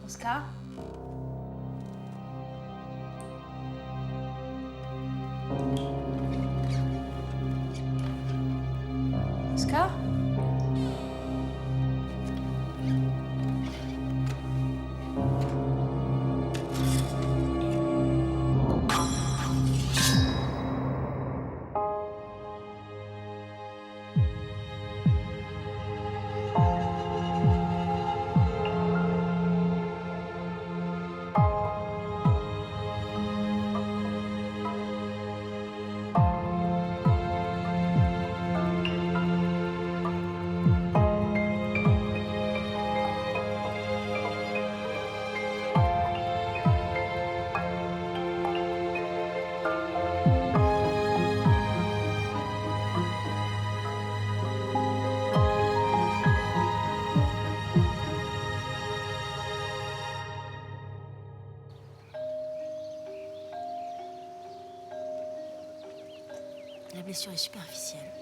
Oscar? Oscar? La blessure est superficielle.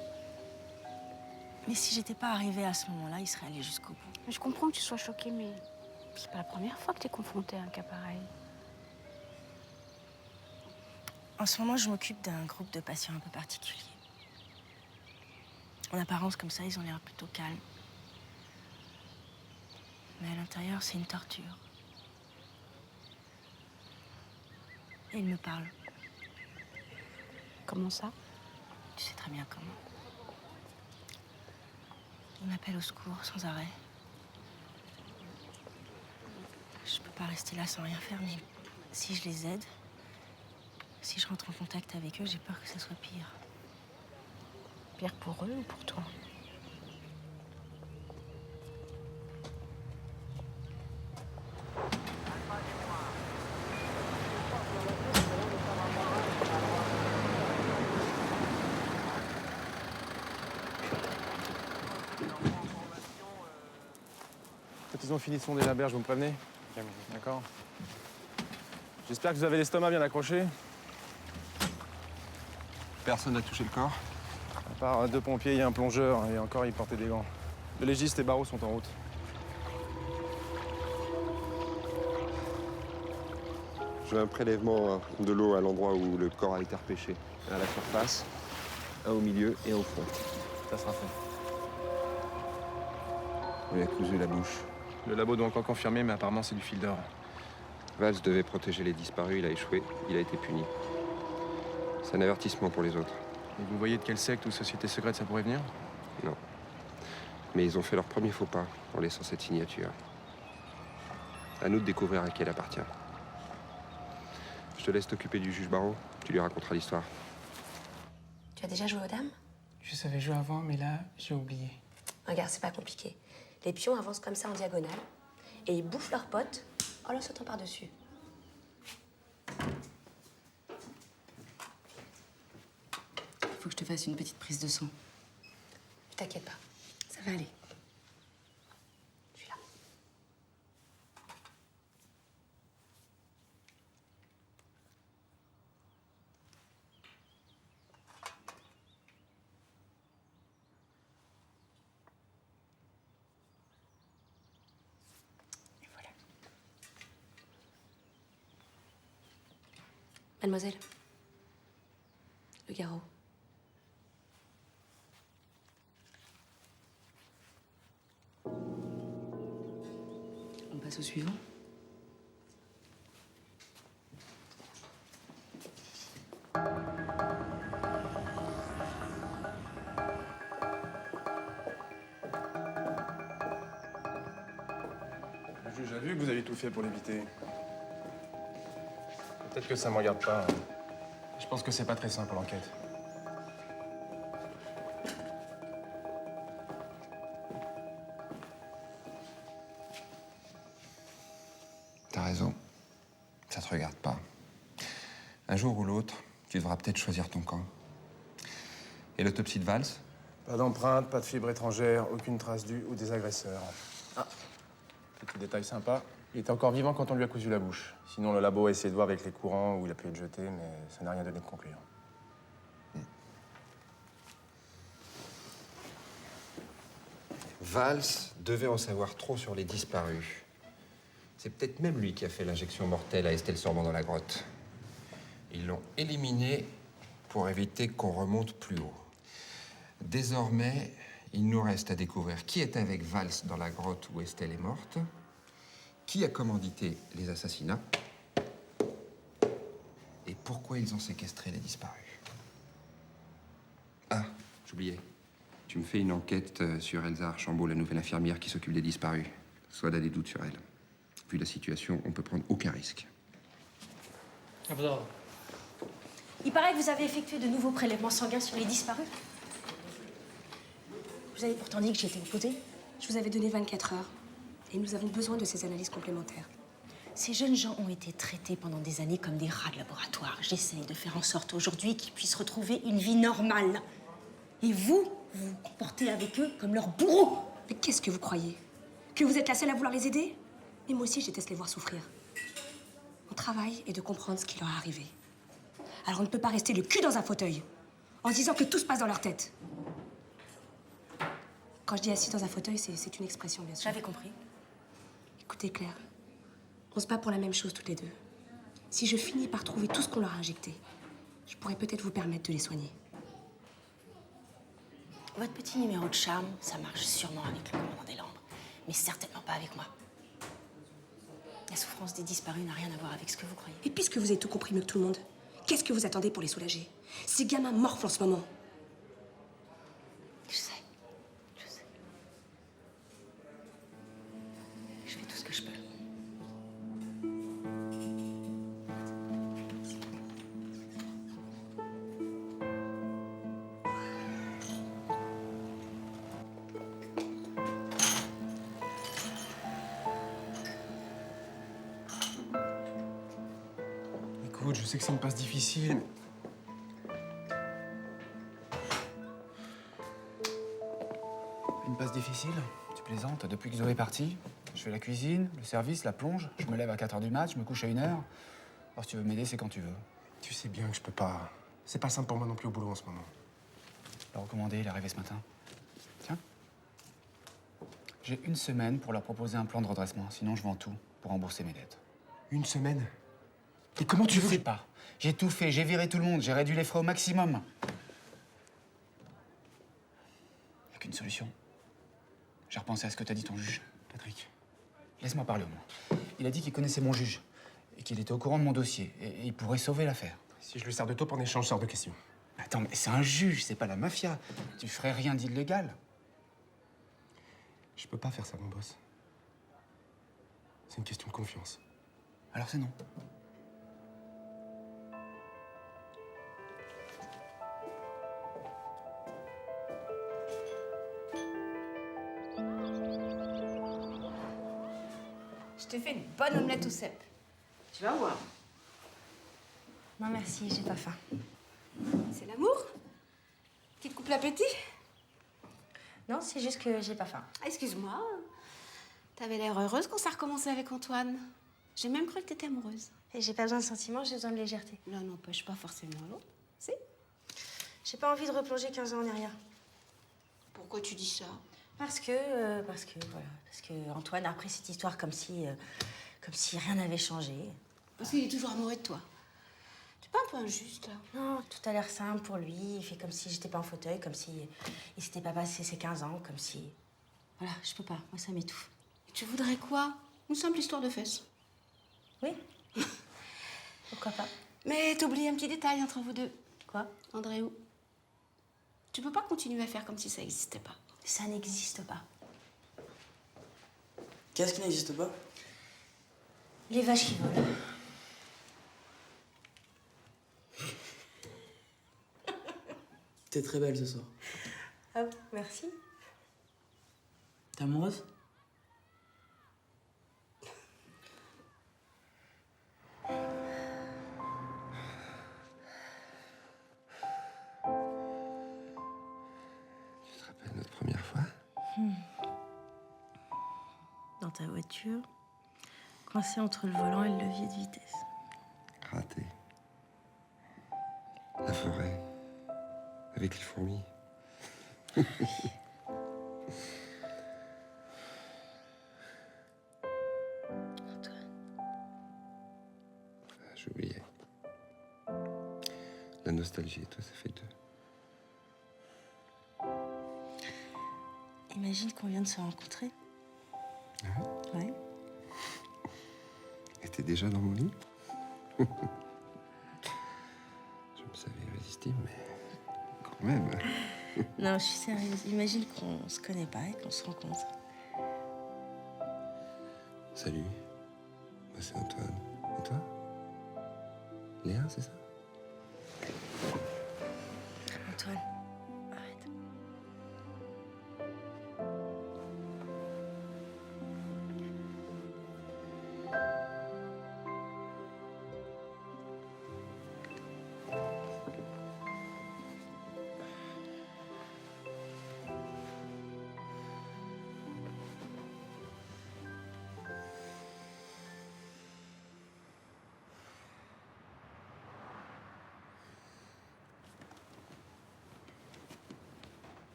Mais si j'étais pas arrivée à ce moment-là, il serait allé jusqu'au bout. Mais je comprends que tu sois choquée, mais c'est pas la première fois que tu es confrontée à un cas pareil. En ce moment, je m'occupe d'un groupe de patients un peu particulier. En apparence, comme ça, ils ont l'air plutôt calmes. Mais à l'intérieur, c'est une torture. Et ils me parlent. Comment ça? Tu sais très bien comment. Ils m'appellent au secours sans arrêt. Je peux pas rester là sans rien faire, mais si je les aide, si je rentre en contact avec eux, j'ai peur que ça soit pire. Pire pour eux ou pour toi? Quand ils ont fini de sonder la berge, vous me prévenez? D'accord. J'espère que vous avez l'estomac bien accroché. Personne n'a touché le corps. À part 2 pompiers, il y a un plongeur, et encore, ils portaient des gants. Le légiste et Barreau sont en route. J'ai un prélèvement de l'eau à l'endroit où le corps a été repêché. Un à la surface, un au milieu et un au fond. Ça sera fait. On lui a cousu la bouche. Le labo doit encore confirmer, mais apparemment, c'est du fil d'or. Valls devait protéger les disparus, il a échoué, il a été puni. C'est un avertissement pour les autres. Et vous voyez de quelle secte ou société secrète ça pourrait venir? Non. Mais ils ont fait leur premier faux pas en laissant cette signature. À nous de découvrir à qui elle appartient. Je te laisse t'occuper du juge Barreau, tu lui raconteras l'histoire. Tu as déjà joué aux dames? Je savais jouer avant, mais là, j'ai oublié. Regarde, c'est pas compliqué. Les pions avancent comme ça en diagonale et ils bouffent leurs potes en leur sautant par-dessus. Faut que je te fasse une petite prise de sang. T'inquiète pas, Ça va aller. je suis là. Et voilà. Mademoiselle, le garrot. On passe au suivant. Le juge a vu que vous avez tout fait pour l'éviter. Peut-être que ça me regarde pas. Je pense que c'est pas très simple, l'enquête. T'as raison. Ça te regarde pas. Un jour ou l'autre, tu devras peut-être choisir ton camp. Et l'autopsie de Valls? Pas d'empreinte, pas de fibre étrangère, aucune trace du ou des agresseurs. Ah, petit détail sympa. Il était encore vivant quand on lui a cousu la bouche. Sinon, le labo a essayé de voir avec les courants où il a pu être jeté, mais ça n'a rien donné de concluant. Valls devait en savoir trop sur les disparus. C'est peut-être même lui qui a fait l'injection mortelle à Estelle Sormand dans la grotte. Ils l'ont éliminé pour éviter qu'on remonte plus haut. Désormais, il nous reste à découvrir qui est avec Valls dans la grotte où Estelle est morte, qui a commandité les assassinats et pourquoi ils ont séquestré les disparus. Ah, j'oubliais. Tu me fais une enquête sur Elsa Archambault, la nouvelle infirmière qui s'occupe des disparus. Soit a des doutes sur elle. Vu la situation, on peut prendre aucun risque. Il paraît que vous avez effectué de nouveaux prélèvements sanguins sur les disparus. Vous avez pourtant dit que j'étais opposée. Je vous avais donné 24 heures. Et nous avons besoin de ces analyses complémentaires. Ces jeunes gens ont été traités pendant des années comme des rats de laboratoire. J'essaye de faire en sorte aujourd'hui qu'ils puissent retrouver une vie normale. Et vous, vous vous comportez avec eux comme leurs bourreaux. Mais qu'est-ce que vous croyez? Que vous êtes la seule à vouloir les aider? Mais moi aussi, je déteste les voir souffrir. Mon travail est de comprendre ce qui leur est arrivé. Alors on ne peut pas rester le cul dans un fauteuil en se disant que tout se passe dans leur tête. Quand je dis assis dans un fauteuil, c'est une expression, bien sûr. J'avais compris. Écoutez, Claire, on se bat pour la même chose toutes les deux. Si je finis par trouver tout ce qu'on leur a injecté, je pourrais peut-être vous permettre de les soigner. Votre petit numéro de charme, ça marche sûrement avec le commandant des Lambres, mais certainement pas avec moi. La souffrance des disparus n'a rien à voir avec ce que vous croyez. Et puisque vous avez tout compris mieux que tout le monde, qu'est-ce que vous attendez pour les soulager? Ces gamins morflent en ce moment. Je sais. Je fais tout ce que je peux. Écoute, je sais que c'est une passe difficile, mais... Une passe difficile? Tu plaisantes? Depuis que Zoé est partie, je fais la cuisine, le service, la plonge. Je me lève à 4 h du mat, je me couche à 1 h. Alors si tu veux m'aider, c'est quand tu veux. Tu sais bien que je peux pas. C'est pas simple pour moi non plus au boulot en ce moment. Le recommandé, il est arrivé ce matin. Tiens. J'ai 1 semaine pour leur proposer un plan de redressement. Sinon, je vends tout pour rembourser mes dettes. 1 semaine? Et comment tu Je veux... sais pas. J'ai tout fait, j'ai viré tout le monde, j'ai réduit les frais au maximum. Il n'y a qu'une solution. J'ai repensé à ce que t'as dit ton juge. Patrick. Laisse-moi parler au moins. Il a dit qu'il connaissait mon juge et qu'il était au courant de mon dossier et il pourrait sauver l'affaire. Si je lui sers de taupe en échange, sors de question. Attends, mais c'est un juge, c'est pas la mafia. Tu ferais rien d'illégal. Je peux pas faire ça, mon boss. C'est une question de confiance. Alors c'est non. Je te fais une bonne omelette au cèpe. Tu vas voir. Non, merci, j'ai pas faim. C'est l'amour qui te coupe l'appétit? Non, c'est juste que j'ai pas faim. Ah, excuse-moi. T'avais l'air heureuse quand ça a recommencé avec Antoine. J'ai même cru que t'étais amoureuse. Et j'ai pas besoin de sentiments, j'ai besoin de légèreté. L'un n'empêche pas forcément l'autre. Si? J'ai pas envie de replonger 15 ans en arrière. Pourquoi tu dis ça? Parce que Antoine a repris cette histoire comme si rien n'avait changé. Parce qu'il est toujours amoureux de toi. T'es pas un peu injuste, là? Non, tout a l'air simple pour lui. Il fait comme si j'étais pas en fauteuil, comme si il s'était pas passé ses 15 ans, comme si... Voilà, je peux pas. Moi, ça m'étouffe. Et tu voudrais quoi? Une simple histoire de fesses. Oui. Pourquoi pas? Mais t'oublies un petit détail entre vous deux. Quoi? Andréou. Tu peux pas continuer à faire comme si ça n'existait pas. Ça n'existe pas. Qu'est-ce qui n'existe pas? Les vaches qui volent. T'es très belle ce soir. Ah, merci. T'es amoureuse? Tu te rappelles notre première fois? Dans ta voiture, coincée entre le volant et le levier de vitesse. Raté. La forêt. Avec les fourmis. Antoine. J'oubliais. La nostalgie et toi, ça fait deux. Imagine qu'on vient de se rencontrer. Ah ouais? Ouais. Et t'es déjà dans mon lit? Je me savais irrésistible, mais quand même. Non, je suis sérieuse. Imagine qu'on se connaît pas et qu'on se rencontre. Salut. Moi, c'est Antoine. Et toi? Léa, c'est ça? Antoine, arrête.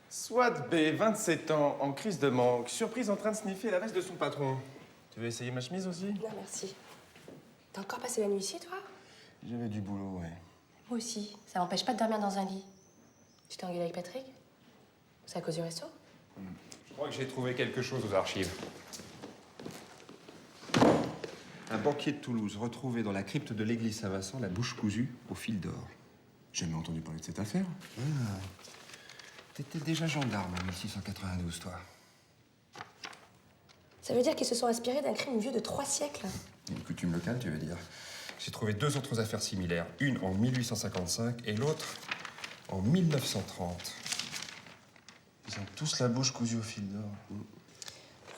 Swat B, 27 ans, en crise de manque, surprise en train de sniffer la veste de son patron. Tu veux essayer ma chemise aussi? Non, merci. T'as encore passé la nuit ici, toi? J'avais du boulot, ouais. Moi aussi. Ça m'empêche pas de dormir dans un lit. Tu t'es engueulé avec Patrick? C'est à cause du resto? Je crois que j'ai trouvé quelque chose aux archives. Un banquier de Toulouse retrouvé dans la crypte de l'église Saint-Vincent, la bouche cousue au fil d'or. Jamais entendu parler de cette affaire. Ah. T'étais déjà gendarme en 1692, toi. Ça veut dire qu'ils se sont inspirés d'un crime vieux de 3 siècles. Une coutume locale, tu veux dire. J'ai trouvé 2 autres affaires similaires. Une en 1855 et l'autre en 1930. Ils ont tous la bouche cousue au fil d'or.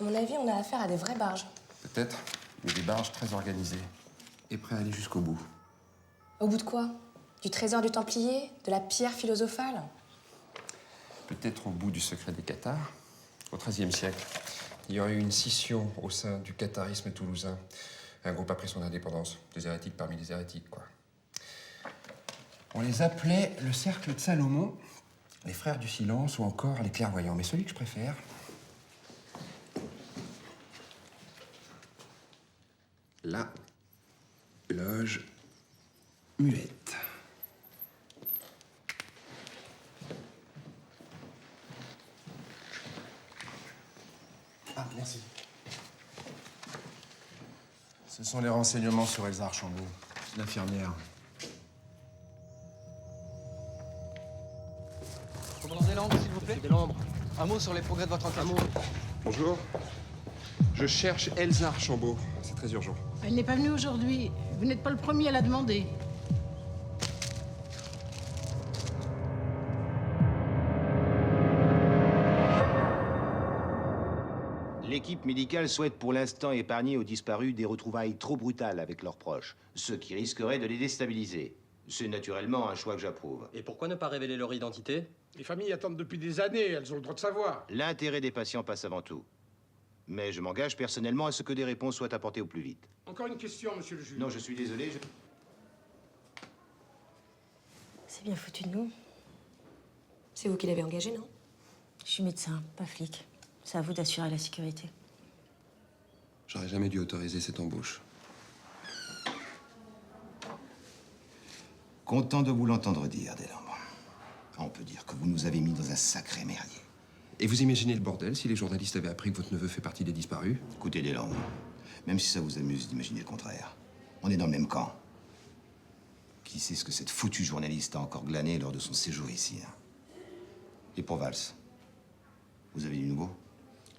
À mon avis, on a affaire à des vraies barges. Peut-être, mais des barges très organisées. Et prêts à aller jusqu'au bout. Au bout de quoi? Du trésor du Templier? De la pierre philosophale? Peut-être au bout du secret des cathares. Au XIIIe siècle, il y aurait eu une scission au sein du catharisme toulousain. Un groupe a pris son indépendance. Des hérétiques parmi les hérétiques, quoi. On les appelait le cercle de Salomon, les frères du silence ou encore les clairvoyants. Mais celui que je préfère, la loge muette. Ah, merci. Ce sont les renseignements sur Elsa Archambault, l'infirmière. Commandant Deslandres, s'il vous plaît. Deslandres. Un mot sur les progrès de votre enquête. Un mot. Bonjour. Je cherche Elsa Archambault. C'est très urgent. Elle n'est pas venue aujourd'hui. Vous n'êtes pas le premier à la demander. L'équipe médicale souhaite pour l'instant épargner aux disparus des retrouvailles trop brutales avec leurs proches, ce qui risquerait de les déstabiliser. C'est naturellement un choix que j'approuve. Et pourquoi ne pas révéler leur identité? Les familles attendent depuis des années, elles ont le droit de savoir. L'intérêt des patients passe avant tout. Mais je m'engage personnellement à ce que des réponses soient apportées au plus vite. Encore une question, monsieur le juge. Non, je suis désolé, C'est bien foutu de nous. C'est vous qui l'avez engagé, non? Je suis médecin, pas flic. C'est à vous d'assurer la sécurité. J'aurais jamais dû autoriser cette embauche. Content de vous l'entendre dire, Delambre. On peut dire que vous nous avez mis dans un sacré merdier. Et vous imaginez le bordel si les journalistes avaient appris que votre neveu fait partie des disparus? Écoutez, Delambre, même si ça vous amuse d'imaginer le contraire, on est dans le même camp. Qui sait ce que cette foutue journaliste a encore glané lors de son séjour ici, hein? Et pour Valls, vous avez du nouveau?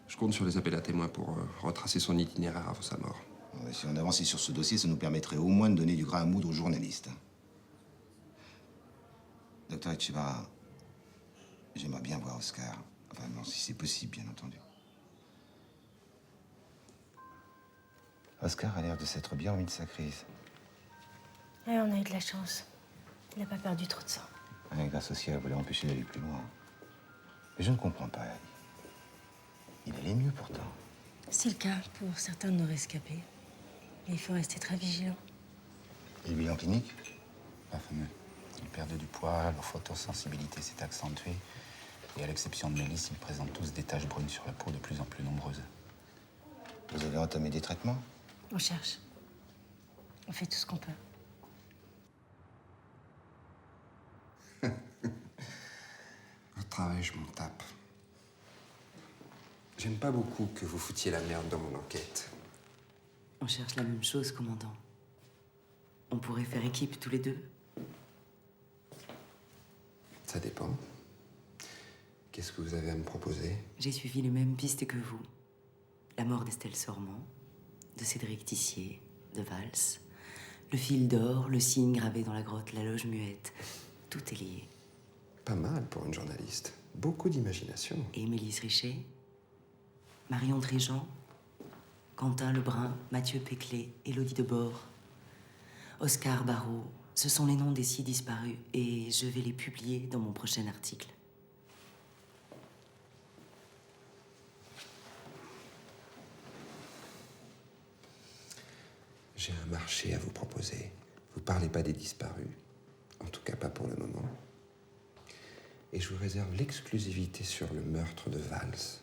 Je compte sur les appels à témoins pour retracer son itinéraire avant sa mort. Ouais, si on avançait sur ce dossier, ça nous permettrait au moins de donner du grain à moudre aux journalistes. Docteur Etchebara, j'aimerais bien voir Oscar. Enfin, non, si c'est possible, bien entendu. Oscar a l'air de s'être bien remis de sa crise. Ouais, on a eu de la chance. Il n'a pas perdu trop de sang. Ouais, grâce au ciel, elle voulait empêcher d'aller plus loin. Mais je ne comprends pas. Il allait mieux pourtant. C'est le cas pour certains de nos rescapés. Mais il faut rester très vigilant. Et le bilan clinique? Pas fameux. Ils perdent du poids, leur photosensibilité s'est accentuée. Et à l'exception de Mélisse, ils présentent tous des taches brunes sur la peau de plus en plus nombreuses. Vous avez entamé des traitements? On cherche. On fait tout ce qu'on peut. Votre travail, je m'en tape. J'aime pas beaucoup que vous foutiez la merde dans mon enquête. On cherche la même chose, commandant. On pourrait faire équipe tous les deux. Ça dépend. Qu'est-ce que vous avez à me proposer? J'ai suivi les mêmes pistes que vous. La mort d'Estelle Sormand, de Cédric Tissier, de Valls, le fil d'or, le signe gravé dans la grotte, la loge muette. Tout est lié. Pas mal pour une journaliste. Beaucoup d'imagination. Et Mélisse Richet, Marion Dréjean, Quentin Lebrun, Mathieu Péclé, Élodie Debord, Oscar Barrault. Ce sont les noms des 6 disparus et je vais les publier dans mon prochain article. J'ai un marché à vous proposer. Vous parlez pas des disparus. En tout cas, pas pour le moment. Et je vous réserve l'exclusivité sur le meurtre de Valls.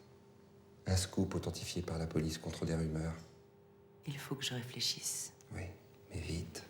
Un scoop authentifié par la police contre des rumeurs. Il faut que je réfléchisse. Oui, mais vite.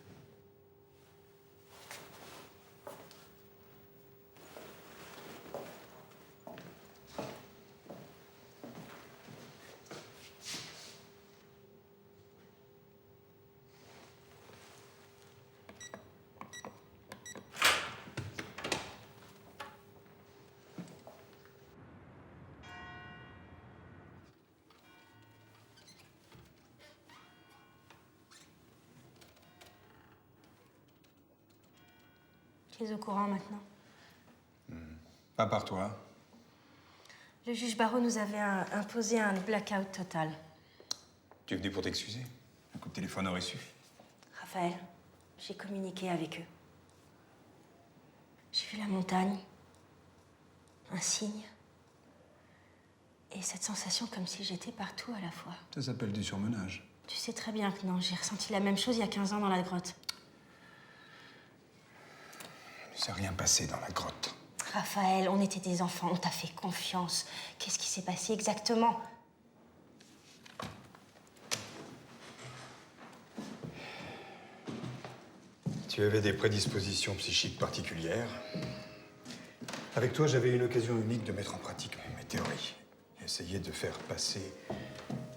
Tu es au courant maintenant? Pas par toi. Le juge Barrault nous avait imposé un blackout total. Tu es venu pour t'excuser? Un coup de téléphone aurait suffi. Raphaël, j'ai communiqué avec eux. J'ai vu la montagne, un signe, et cette sensation comme si j'étais partout à la fois. Ça s'appelle du surmenage. Tu sais très bien que non, j'ai ressenti la même chose il y a 15 ans dans la grotte. Il ne s'est rien passé dans la grotte. Raphaël, on était des enfants, on t'a fait confiance. Qu'est-ce qui s'est passé exactement? Tu avais des prédispositions psychiques particulières. Avec toi, j'avais une occasion unique de mettre en pratique mes théories. Essayer de faire passer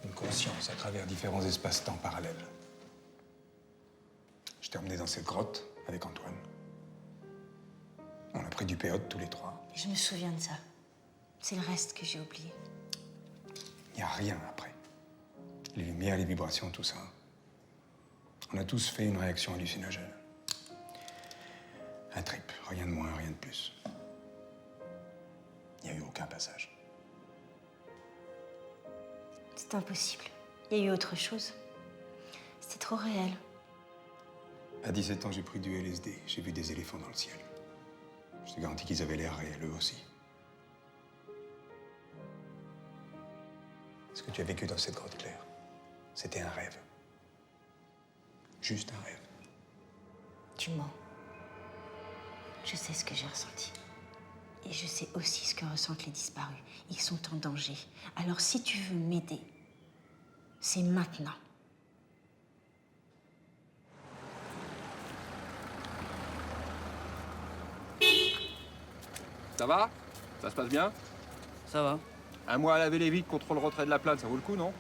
une conscience à travers différents espaces-temps parallèles. Je t'ai emmené dans cette grotte avec Antoine. On a pris du péote tous les 3. Je me souviens de ça. C'est le reste que j'ai oublié. Il n'y a rien après. Les lumières, les vibrations, tout ça. On a tous fait une réaction hallucinogène. Un trip, rien de moins, rien de plus. Il n'y a eu aucun passage. C'est impossible. Il y a eu autre chose. C'était trop réel. À 17 ans, j'ai pris du LSD. J'ai vu des éléphants dans le ciel. Je te garantis qu'ils avaient l'air réels, eux aussi. Ce que tu as vécu dans cette grotte claire, c'était un rêve. Juste un rêve. Tu mens. Je sais ce que j'ai ressenti. Et je sais aussi ce que ressentent les disparus. Ils sont en danger. Alors si tu veux m'aider, c'est maintenant. Ça va? Ça se passe bien? Ça va. Un mois à laver les vides contre le retrait de la plainte, ça vaut le coup, non?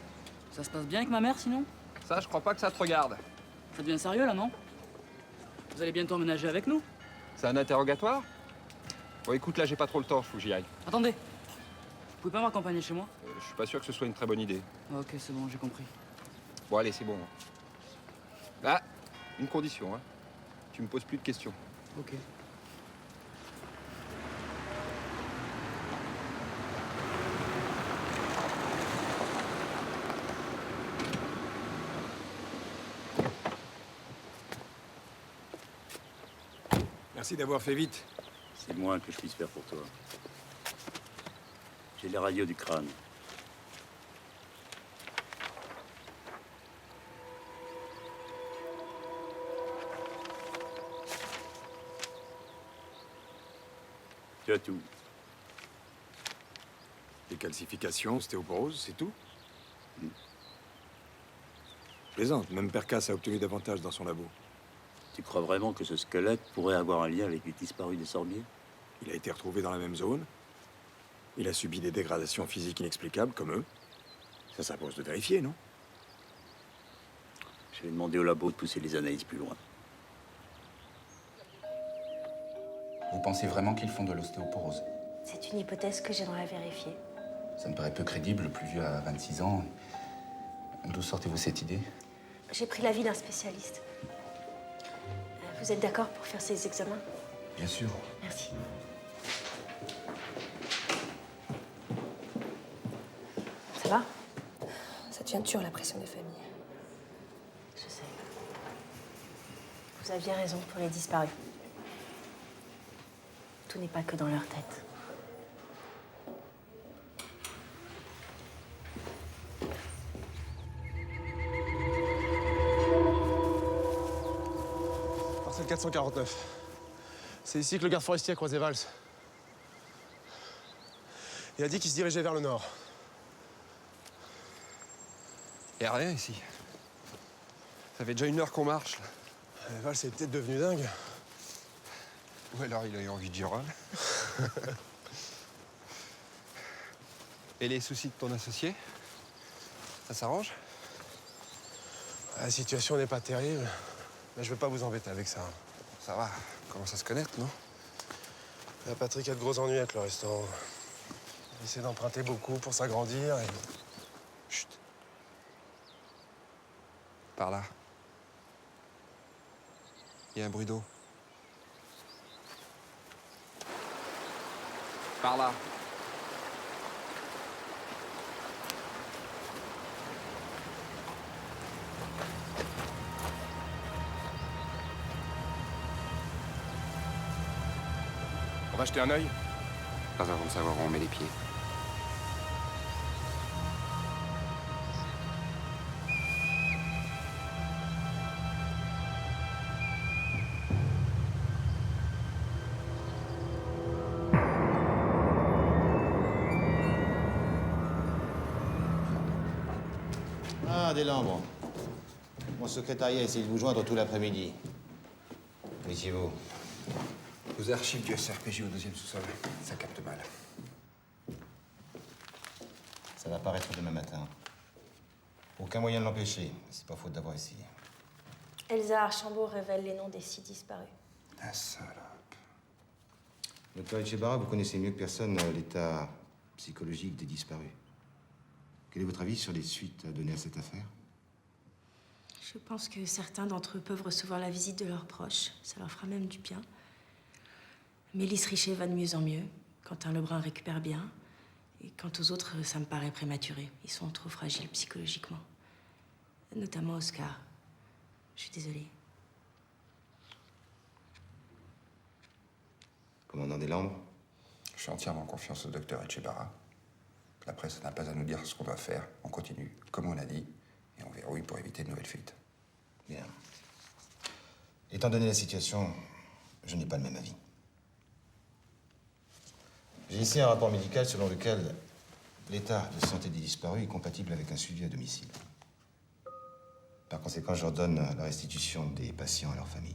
Ça se passe bien avec ma mère, sinon? Ça, je crois pas que ça te regarde. Ça devient sérieux, là, non? Vous allez bientôt emménager avec nous? C'est un interrogatoire? Bon, écoute, là, j'ai pas trop le temps, faut que j'y aille. Attendez. Vous pouvez pas m'accompagner chez moi? Je suis pas sûr que ce soit une très bonne idée. Ok, c'est bon, j'ai compris. Bon, allez, c'est bon. Là, une condition, hein. Tu me poses plus de questions. Ok. Merci d'avoir fait vite. C'est le moins que je puisse faire pour toi. J'ai les radios du crâne. Tu as tout. Les calcifications, ostéoporose, c'est tout? Plaisante, même Percasse a obtenu davantage dans son labo. Tu crois vraiment que ce squelette pourrait avoir un lien avec les disparus des Sorbiers? Il a été retrouvé dans la même zone. Il a subi des dégradations physiques inexplicables, comme eux. Ça s'impose de vérifier, non? Je vais demander au labo de pousser les analyses plus loin. Vous pensez vraiment qu'ils font de l'ostéoporose? C'est une hypothèse que j'aimerais vérifier. Ça me paraît peu crédible, le plus vieux a 26 ans. D'où sortez-vous cette idée? J'ai pris l'avis d'un spécialiste. Vous êtes d'accord pour faire ces examens? Bien sûr. Merci. Ça va? Ça devient dur, la pression des familles. Je sais. Vous aviez raison pour les disparus. Tout n'est pas que dans leur tête. Parcelle 449. C'est ici que le garde forestier a croisé Valls. Il a dit qu'il se dirigeait vers le nord. Y a rien ici. Ça fait déjà 1 heure qu'on marche, là. Valls est peut-être devenu dingue. Ou alors il a eu envie de Gironde. Et les soucis de ton associé? Ça s'arrange? La situation n'est pas terrible, mais je veux pas vous embêter avec ça. Ça va, on commence à se connaître, non? Là, Patrick a de gros ennuis avec le restaurant. Il essaie d'emprunter beaucoup pour s'agrandir et... Chut. Par là. Il y a un bruit d'eau. Par là. On va jeter un œil? Pas avant de savoir où on met les pieds. Ah, des lambres. Mon secrétariat a essayé de vous joindre tout l'après-midi. Méfiez-vous. Aux archives du SRPJ au 2e sous-sol. Ça capte mal. Ça va paraître demain matin. Aucun moyen de l'empêcher. C'est pas faute d'avoir essayé. Elsa Archambault révèle les noms des 6 disparus. La salope. Docteur Etchebara, vous connaissez mieux que personne l'état psychologique des disparus. Quel est votre avis sur les suites à donner à cette affaire? Je pense que certains d'entre eux peuvent recevoir la visite de leurs proches. Ça leur fera même du bien. Mélisse Richet va de mieux en mieux. Quentin Lebrun récupère bien. Et quant aux autres, ça me paraît prématuré. Ils sont trop fragiles psychologiquement. Notamment Oscar. Je suis désolée. Commandant Deslandres? Je suis entièrement confiance au docteur Etchebara. La presse n'a pas à nous dire ce qu'on doit faire. On continue, comme on a dit, et on verrouille pour éviter de nouvelles fuites. Bien. Étant donné la situation, je n'ai pas le même avis. J'ai ici un rapport médical selon lequel l'état de santé des disparus est compatible avec un suivi à domicile. Par conséquent, j'ordonne la restitution des patients à leur famille.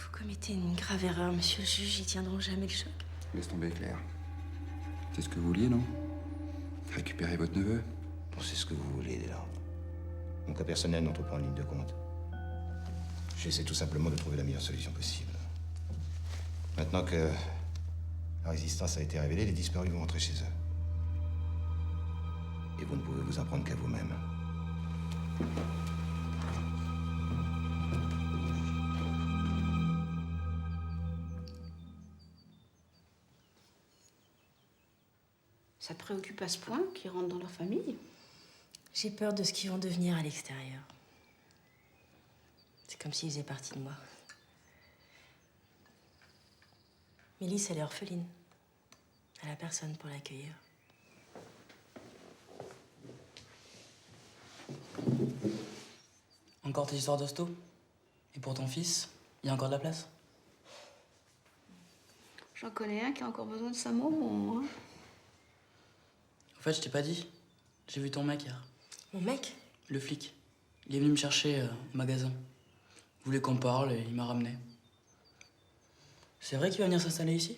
Vous commettez une grave erreur, monsieur le juge. Ils tiendront jamais le choc. Laisse tomber, Claire. C'est ce que vous vouliez, non? Récupérer votre neveu? C'est ce que vous voulez, Deslandres. Mon cas personnel n'entre pas en ligne de compte. J'essaie tout simplement de trouver la meilleure solution possible. Maintenant que la résistance a été révélée, les disparus vont rentrer chez eux. Et vous ne pouvez vous en prendre qu'à vous-même. Ça te préoccupe à ce point qu'ils rentrent dans leur famille? J'ai peur de ce qu'ils vont devenir à l'extérieur. C'est comme s'ils faisaient partie de moi. Mélisse, elle est orpheline. Elle a personne pour l'accueillir. Encore tes histoires d'hosto? Et pour ton fils, il y a encore de la place? J'en connais un qui a encore besoin de sa maman, hein. En fait, je t'ai pas dit. J'ai vu ton mec hier. Mon mec? Le flic. Il est venu me chercher au magasin. Il voulait qu'on parle et il m'a ramené. C'est vrai qu'il va venir s'installer ici?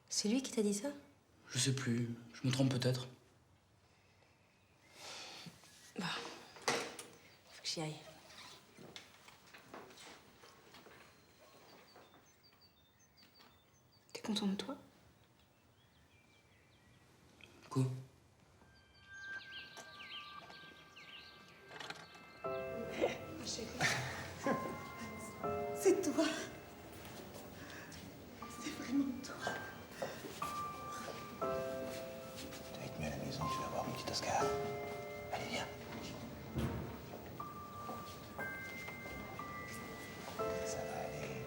C'est lui qui t'a dit ça? Je sais plus. Je me trompe peut-être. Bah, faut que j'y aille. T'es content de toi? Quoi? C'est toi. C'est vraiment toi. Tu vas être mieux à la maison, tu vas voir mon petit Oscar. Allez, viens. Ça va aller.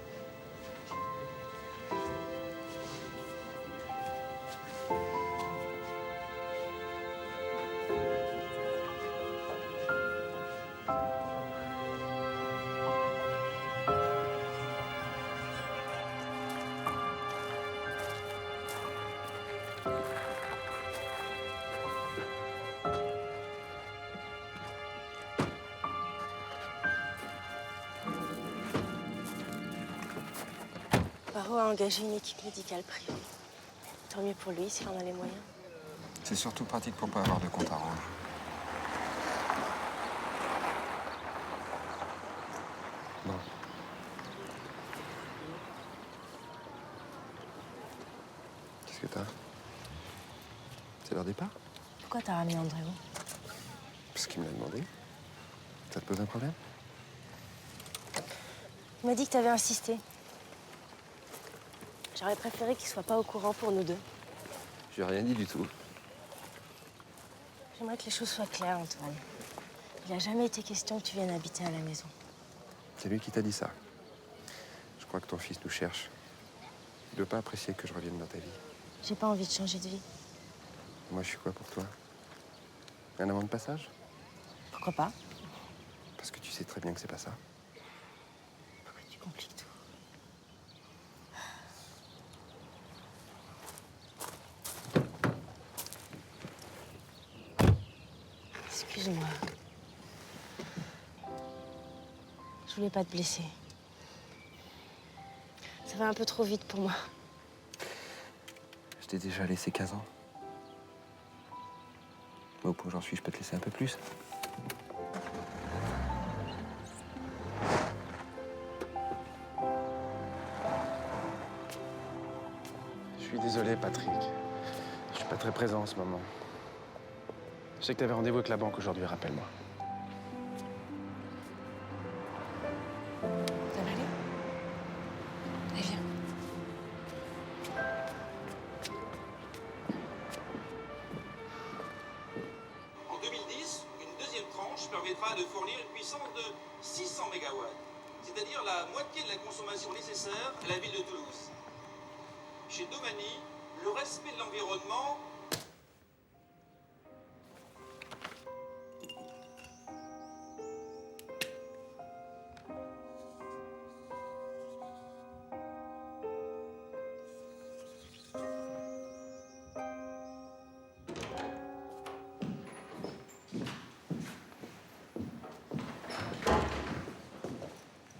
Barreau a engagé une équipe médicale privée. Tant mieux pour lui s'il en a les moyens. C'est surtout pratique pour pas avoir de compte à rendre. Bon. Qu'est-ce que t'as? C'est leur départ? Pourquoi t'as ramené Andréo? Parce qu'il me l'a demandé. Ça te pose un problème? Il m'a dit que t'avais insisté. J'aurais préféré qu'il soit pas au courant pour nous deux. J'ai rien dit du tout. J'aimerais que les choses soient claires, Antoine. Il n'a jamais été question que tu viennes habiter à la maison. C'est lui qui t'a dit ça. Je crois que ton fils nous cherche. Il ne doit pas apprécier que je revienne dans ta vie. J'ai pas envie de changer de vie. Moi, je suis quoi pour toi? Un amant de passage? Pourquoi pas? Parce que tu sais très bien que c'est pas ça. Pourquoi tu compliques tout? Excuse-moi. Je voulais pas te blesser. Ça va un peu trop vite pour moi. Je t'ai déjà laissé 15 ans. Mais au point où j'en suis, je peux te laisser un peu plus. Je suis désolé, Patrick. Je suis pas très présent en ce moment. Je sais que t'avais rendez-vous avec la banque aujourd'hui, rappelle-moi. Ça va aller? Allez, viens. En 2010, une deuxième tranche permettra de fournir une puissance de 600 MW, c'est-à-dire la moitié de la consommation nécessaire à la ville de Toulouse. Chez Domani, le respect de l'environnement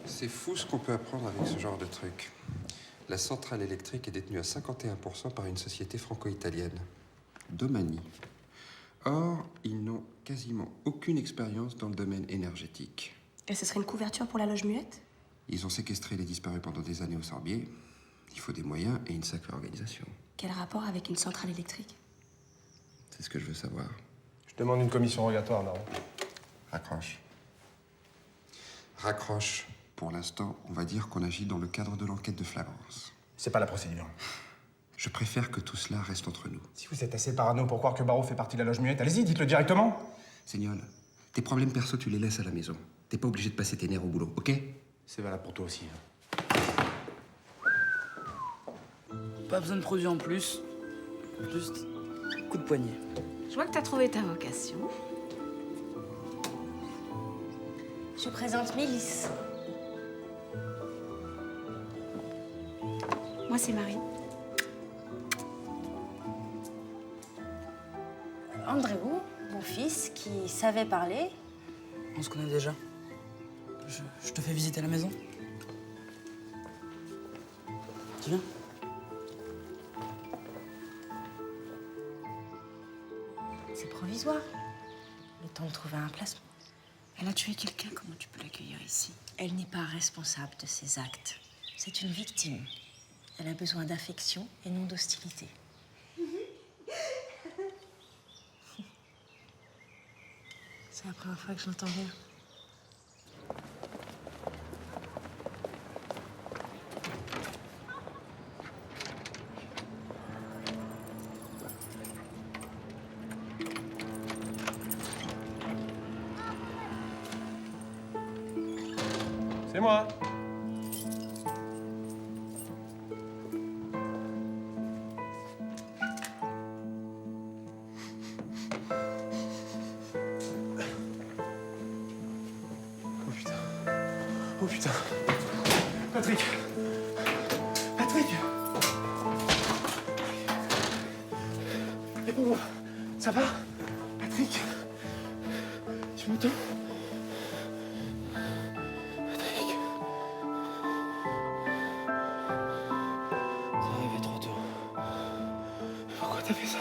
C'est fou ce qu'on peut apprendre avec ce genre de truc. La centrale électrique est détenue à 51% par une société franco-italienne, Domani. Or, ils n'ont quasiment aucune expérience dans le domaine énergétique. Et ce serait une couverture pour la loge muette? Ils ont séquestré les disparus pendant des années au Sorbier. Il faut des moyens et une sacrée organisation. Quel rapport avec une centrale électrique? C'est ce que je veux savoir. Je demande une commission rogatoire, Baron. Raccroche. Raccroche. Pour l'instant, on va dire qu'on agit dans le cadre de l'enquête de flagrance. C'est pas la procédure. Je préfère que tout cela reste entre nous. Si vous êtes assez parano pour croire que Barreau fait partie de la loge muette, allez-y, dites-le directement. Seignol, tes problèmes perso, tu les laisses à la maison. T'es pas obligé de passer tes nerfs au boulot, ok? C'est valable pour toi aussi. Pas besoin de produits en plus. Juste coup de poignet. Je vois que t'as trouvé ta vocation. Je présente Mélisse. Moi, c'est Marie. André, mon fils, qui savait parler. On se connaît déjà. Je te fais visiter la maison. Tu viens? C'est provisoire. Le temps de trouver un placement. Elle a tué quelqu'un, comment tu peux l'accueillir ici? Elle n'est pas responsable de ses actes. C'est une victime. Elle a besoin d'affection et non d'hostilité. C'est la première fois que j'entends rire. C'est moi. Oh putain. Oh putain. Patrick. Patrick. Réponds-moi. Ça va? Patrick. Tu m'entends? Patrick. C'est arrivé trop tôt. Pourquoi t'as fait ça?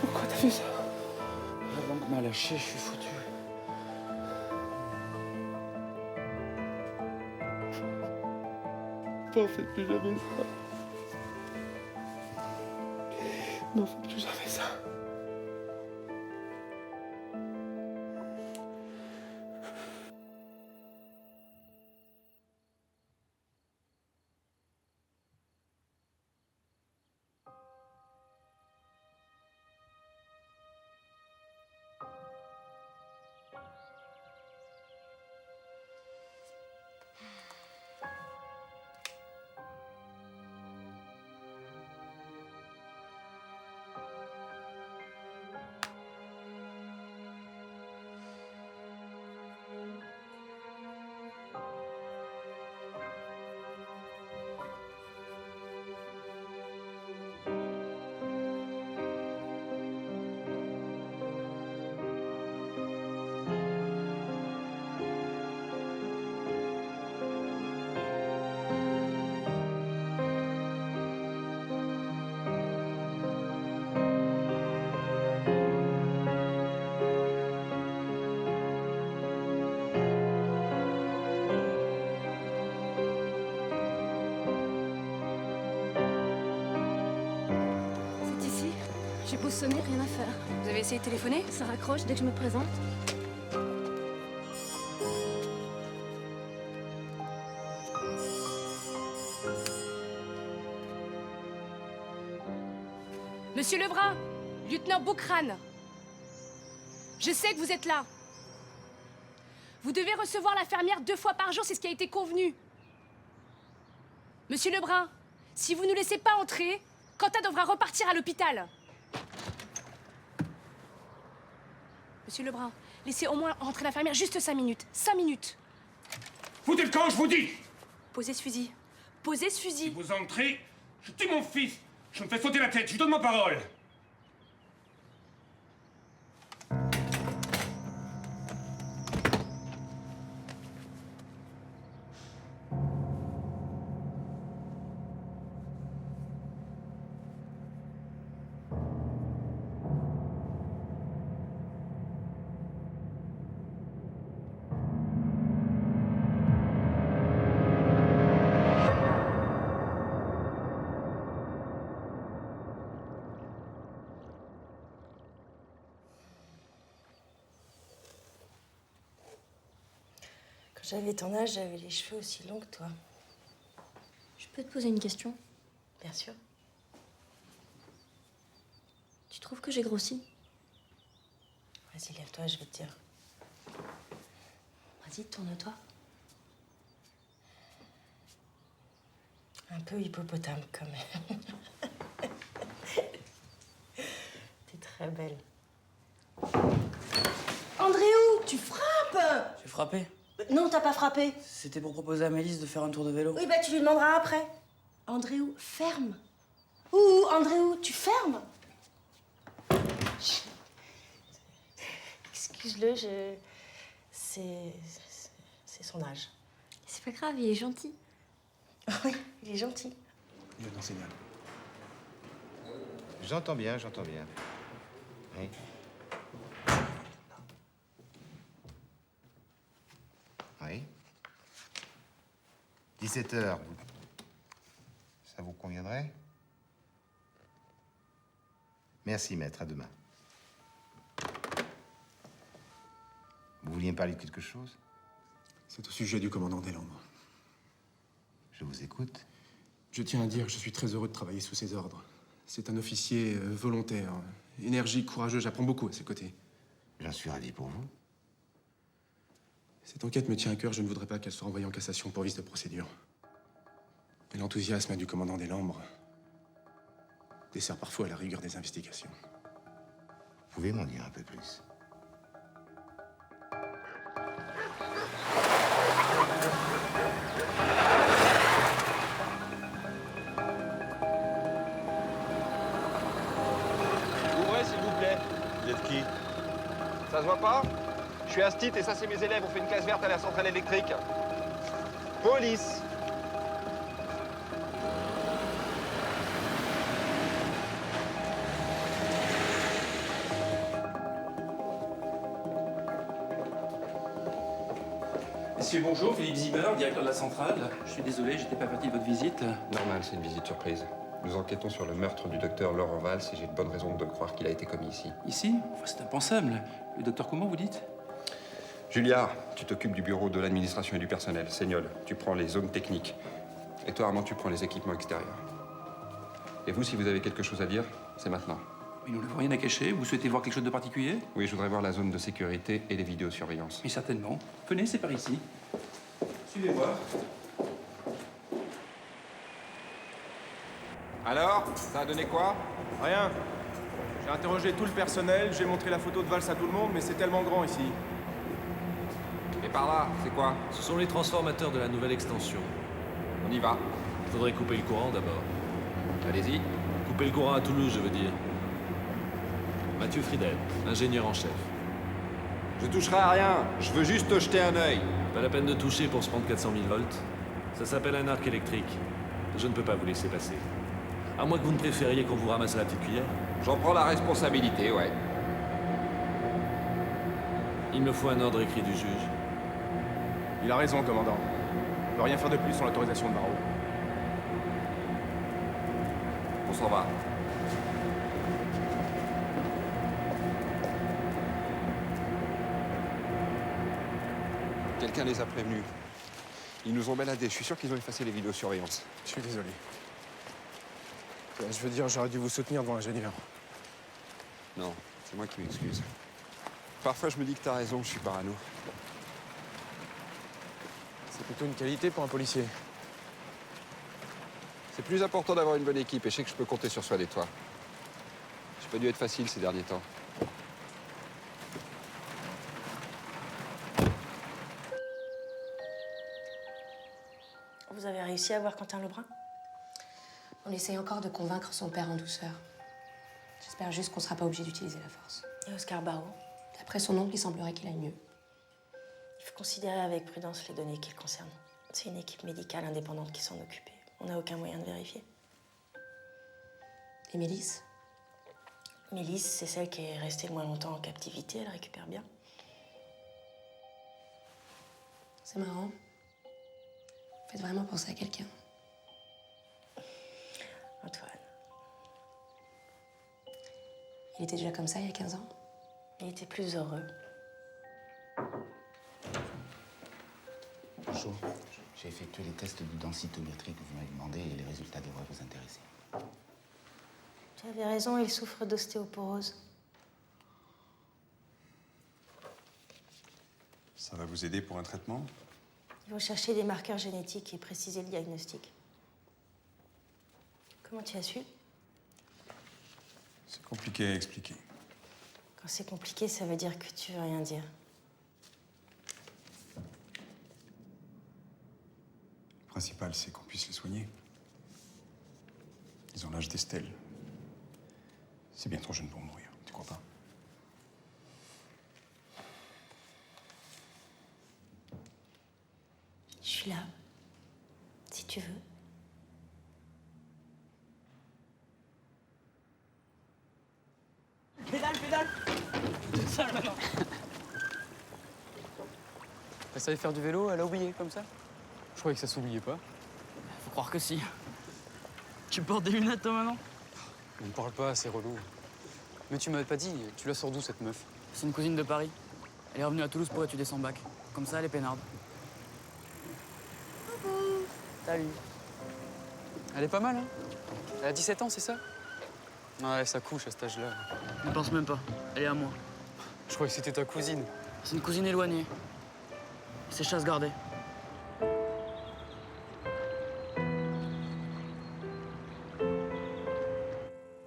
Pourquoi t'as fait ça? La banque m'a lâché, je suis foutu. N'en faites plus jamais ça. N'en faites plus jamais ça. J'ai beau sonner, rien à faire. Vous avez essayé de téléphoner? Ça raccroche dès que je me présente. Monsieur Lebrun, lieutenant Boukrane, je sais que vous êtes là. Vous devez recevoir la fermière 2 fois par jour, c'est ce qui a été convenu. Monsieur Lebrun, si vous ne nous laissez pas entrer, Quentin devra repartir à l'hôpital. Monsieur Lebrun, laissez au moins entrer la fermière juste 5 minutes. 5 minutes. Foutez le camp, je vous dis! Posez ce fusil. Posez ce fusil. Si vous entrez, je tue mon fils. Je me fais sauter la tête, je vous donne ma parole. Quand j'avais ton âge, j'avais les cheveux aussi longs que toi. Je peux te poser une question? Bien sûr. Tu trouves que j'ai grossi? Vas-y, lève-toi, je vais te dire. Vas-y, tourne-toi. Un peu hippopotame, quand même. T'es très belle. Andréou, tu frappes! J'ai frappé. Non, t'as pas frappé. C'était pour proposer à Mélisse de faire un tour de vélo. Oui, bah tu lui demanderas après. Andréou, ferme. Ouh, Andréou, tu fermes. Excuse-le, c'est son âge. C'est pas grave, il est gentil. Oui, il est gentil. Lieutenant Seignan. J'entends bien, j'entends bien. Oui. Oui. 17h, ça vous conviendrait? Merci, maître, à demain. Vous vouliez me parler de quelque chose? C'est au sujet du commandant des Lambres. Je vous écoute. Je tiens à dire que je suis très heureux de travailler sous ses ordres. C'est un officier volontaire, énergique, courageux. J'apprends beaucoup à ses côtés. J'en suis ravi pour vous. Cette enquête me tient à cœur. Je ne voudrais pas qu'elle soit envoyée en cassation pour vice de procédure. Et l'enthousiasme du commandant des Lambres dessert parfois à la rigueur des investigations. Vous pouvez m'en dire un peu plus? Ouvrez, s'il vous plaît. Vous êtes qui? Ça se voit pas? Je suis Astit et ça, c'est mes élèves. On fait une classe verte à la centrale électrique. Police. Messieurs, bonjour. Philippe Zimmer, directeur de la centrale. Je suis désolé, j'étais pas parti de votre visite. Normal, c'est une visite surprise. Nous enquêtons sur le meurtre du docteur Laurent Valls et j'ai de bonnes raisons de croire qu'il a été commis ici. Ici? Enfin, c'est impensable. Le docteur comment, vous dites? Julia, tu t'occupes du bureau de l'administration et du personnel. Seignol, tu prends les zones techniques. Et toi, Armand, tu prends les équipements extérieurs. Et vous, si vous avez quelque chose à dire, c'est maintenant. Mais nous n'avons rien à cacher. Vous souhaitez voir quelque chose de particulier? Oui, je voudrais voir la zone de sécurité et les vidéosurveillances. Mais certainement. Venez, c'est par ici. Suivez-moi. Alors, ça a donné quoi? Rien. J'ai interrogé tout le personnel, j'ai montré la photo de Valls à tout le monde, mais c'est tellement grand ici. Et par là, c'est quoi? Ce sont les transformateurs de la nouvelle extension. On y va. Il faudrait couper le courant d'abord. Allez-y. Couper le courant à Toulouse, je veux dire. Mathieu Friedel, ingénieur en chef. Je toucherai à rien. Je veux juste te jeter un œil. Pas la peine de toucher pour se prendre 400 000 volts. Ça s'appelle un arc électrique. Je ne peux pas vous laisser passer. À moins que vous ne préfériez qu'on vous ramasse à la petite cuillère. J'en prends la responsabilité, ouais. Il me faut un ordre écrit du juge. Il a raison, commandant. On ne peut rien faire de plus sans l'autorisation de Barreau. On s'en va. Quelqu'un les a prévenus. Ils nous ont baladés. Je suis sûr qu'ils ont effacé les vidéosurveillance. Je suis désolé. Je veux dire, j'aurais dû vous soutenir devant l'ingénieur. Non, c'est moi qui m'excuse. Parfois, je me dis que t'as raison, je suis parano. C'est plutôt une qualité pour un policier. C'est plus important d'avoir une bonne équipe et je sais que je peux compter sur soi des toits. J'ai pas dû être facile ces derniers temps. Vous avez réussi à voir Quentin Lebrun? On essaye encore de convaincre son père en douceur. J'espère juste qu'on sera pas obligé d'utiliser la force. Et Oscar Barrault? D'après son oncle, il semblerait qu'il aille mieux. Il faut considérer avec prudence les données qui le concernent. C'est une équipe médicale indépendante qui s'en occupe. On n'a aucun moyen de vérifier. Et Mélisse? Mélisse, c'est celle qui est restée le moins longtemps en captivité. Elle récupère bien. C'est marrant. Vous faites vraiment penser à quelqu'un. Antoine. Il était déjà comme ça il y a 15 ans? Il était plus heureux. Bonjour. J'ai effectué les tests de densitométrie que vous m'avez demandé et les résultats devraient vous intéresser. Tu avais raison, il souffre d'ostéoporose. Ça va vous aider pour un traitement? Il faut chercher des marqueurs génétiques et préciser le diagnostic. Comment tu as su? C'est compliqué à expliquer. Quand c'est compliqué, ça veut dire que tu veux rien dire. Le principal, c'est qu'on puisse les soigner. Ils ont l'âge d'Estelle. C'est bien trop jeune pour mourir, tu crois pas? Je suis là, si tu veux. Pédale. Toute seule maintenant. Elle savait faire du vélo, elle a oublié comme ça? Je croyais que ça s'oubliait pas. Faut croire que si. Tu portes des lunettes toi maintenant? On ne parle pas, c'est relou. Mais tu m'avais pas dit, tu la sors d'où cette meuf? C'est une cousine de Paris. Elle est revenue à Toulouse pour étudier son bac. Comme ça, elle est peinarde. Salut. Elle est pas mal, hein? Elle a 17 ans, c'est ça? Ouais, ça couche à cet âge-là. Ne pense même pas. Elle est à moi. Je croyais que c'était ta cousine. C'est une cousine éloignée. C'est chasse gardée.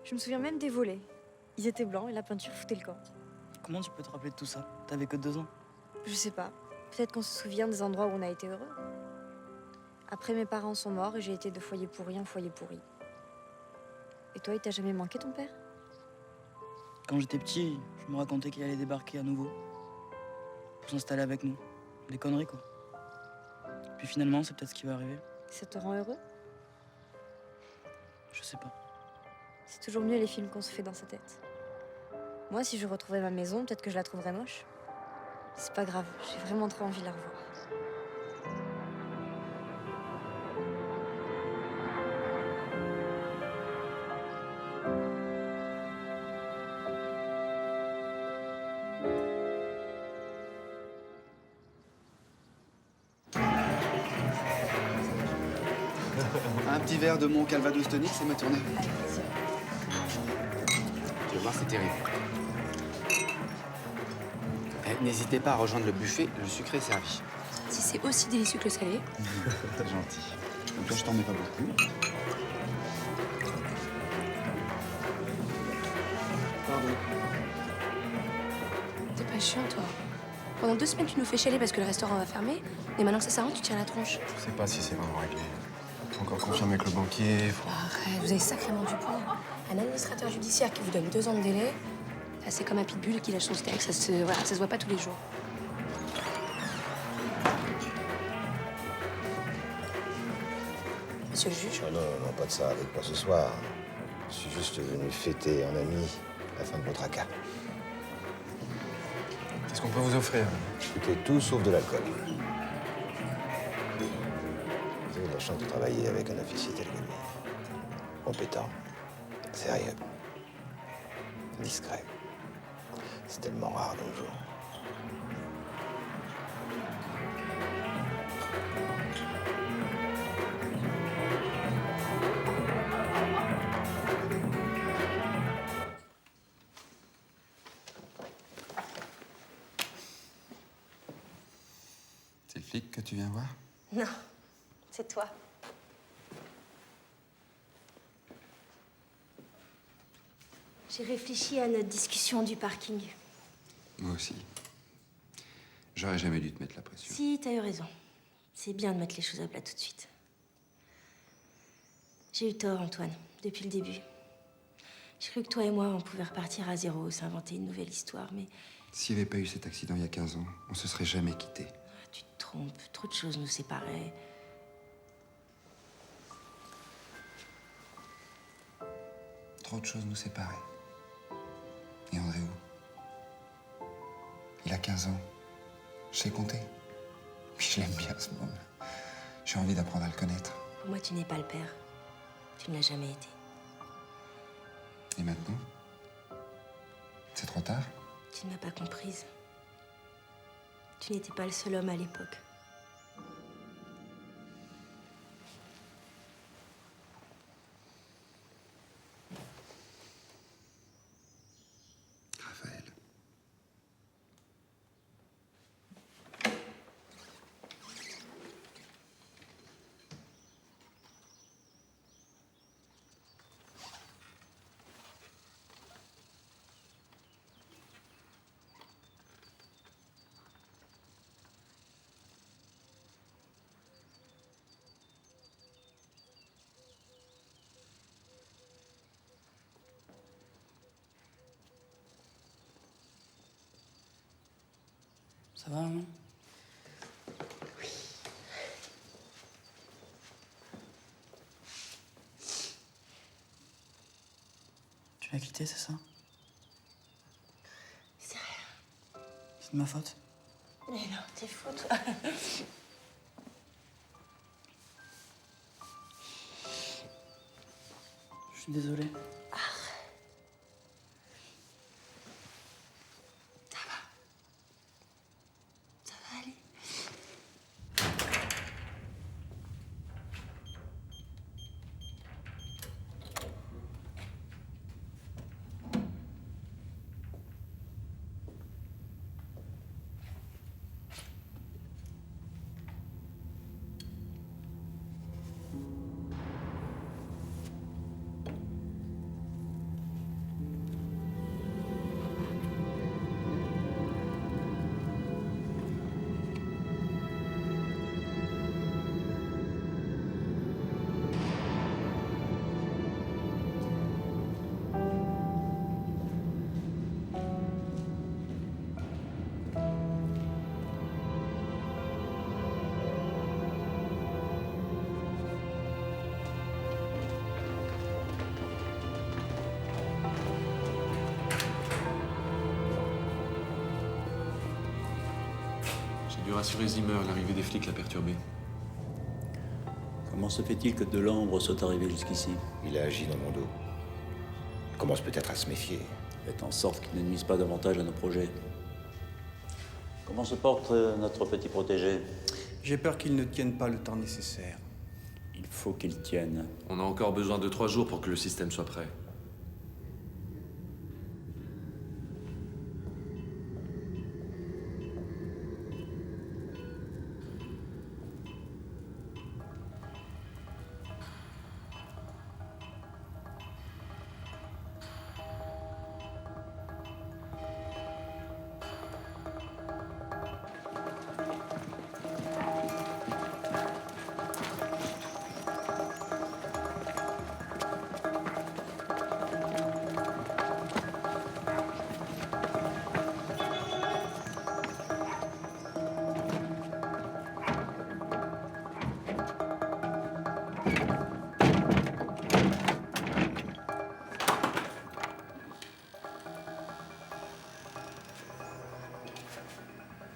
Je me souviens même des volets. Ils étaient blancs et la peinture foutait le camp. Comment tu peux te rappeler de tout ça? T'avais que 2 ans. Je sais pas. Peut-être qu'on se souvient des endroits où on a été heureux. Après, mes parents sont morts et j'ai été de foyer pourri en foyer pourri. Et toi, il t'a jamais manqué ton père? Quand j'étais petit, je me racontais qu'il allait débarquer à nouveau. Pour s'installer avec nous. Des conneries, quoi. Puis finalement, c'est peut-être ce qui va arriver. Ça te rend heureux? Je sais pas. C'est toujours mieux les films qu'on se fait dans sa tête. Moi, si je retrouvais ma maison, peut-être que je la trouverais moche. C'est pas grave, j'ai vraiment trop envie de la revoir. Un petit verre de mon Calvados tonique, c'est ma tournée. Tu vas voir, c'est terrible. N'hésitez pas à rejoindre le buffet, le sucré est servi. Si c'est aussi délicieux que le salé. T'es gentil. Donc toi, je t'en mets pas beaucoup. Pardon. T'es pas chiant, toi. Pendant 2 semaines, tu nous fais chialer parce que le restaurant va fermer. Et maintenant que ça s'arrange, tu tires la tronche. Je sais pas si c'est vraiment réglé. Faut encore confirmer avec le banquier. Arrête, vous avez sacrément du poids. Un administrateur judiciaire qui vous donne 2 ans de délai, là, c'est comme un pitbull qui lâche son steak. Ça se voit pas tous les jours. Monsieur le juge. Oh non, pas de ça avec moi ce soir. Je suis juste venu fêter en ami la fin de votre tracas. Qu'est-ce qu'on peut vous offrir? Écoutez, tout sauf de l'alcool. Vous avez la chance de travailler avec un officier tel que lui. Compétent, sérieux, discret. C'est tellement rare de nos jours. flic que tu viens voir? Non, c'est toi. J'ai réfléchi à notre discussion du parking. Moi aussi. J'aurais jamais dû te mettre la pression. Si, t'as eu raison. C'est bien de mettre les choses à plat tout de suite. J'ai eu tort, Antoine, depuis le début. J'ai cru que toi et moi, on pouvait repartir à zéro, s'inventer une nouvelle histoire, mais... S'il n'y avait pas eu cet accident il y a 15 ans, on se serait jamais quittés. Tu te trompes, trop de choses nous séparaient. Trop de choses nous séparaient. Et André où? Il a 15 ans. Je sais compter. Puis je l'aime bien, ce monde. J'ai envie d'apprendre à le connaître. Pour moi, tu n'es pas le père. Tu ne l'as jamais été. Et maintenant? C'est trop tard? Tu ne m'as pas comprise. Tu n'étais pas le seul homme à l'époque. Raphaël. Ça va, maman? Tu m'as quitté, c'est ça? C'est rien. C'est de ma faute? Mais non, t'es fou, toi. Je suis désolé. Ça va aller. J'ai dû rassurer Zimmer, l'arrivée des flics l'a perturbé. Comment se fait-il que Delambre soit arrivé jusqu'ici? Il a agi dans mon dos. Il commence peut-être à se méfier. Faites en sorte qu'il ne nuise pas davantage à nos projets. Comment se porte notre petit protégé? J'ai peur qu'il ne tienne pas le temps nécessaire. Il faut qu'il tienne. On a encore besoin de 3 jours pour que le système soit prêt.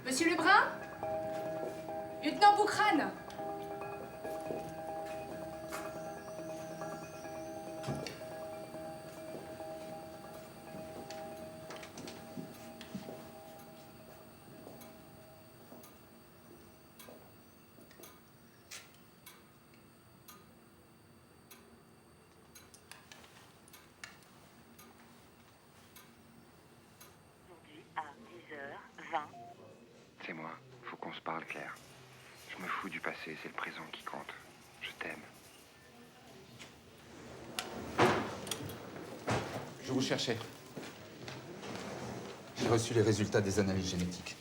Monsieur Lebrun? Lieutenant Boucrane? C'est moi. Faut qu'on se parle, Claire. me fous du passé, c'est le présent qui compte. Je t'aime. Je vous cherchais. J'ai reçu les résultats des analyses génétiques.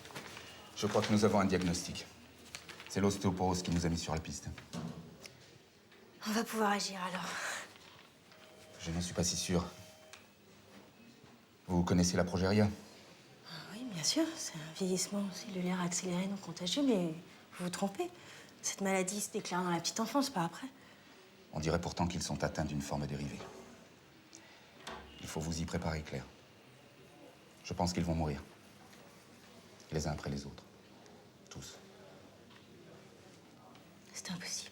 Je crois que nous avons un diagnostic. C'est l'ostéoporose qui nous a mis sur la piste. On va pouvoir agir alors. Je n'en suis pas si sûr. Vous connaissez la progéria? Oui, bien sûr, c'est un vieillissement cellulaire accéléré non contagieux, mais vous vous trompez. Cette maladie se déclare dans la petite enfance, pas après. On dirait pourtant qu'ils sont atteints d'une forme dérivée. Il faut vous y préparer, Claire. Je pense qu'ils vont mourir. Les uns après les autres. Tous. C'est impossible.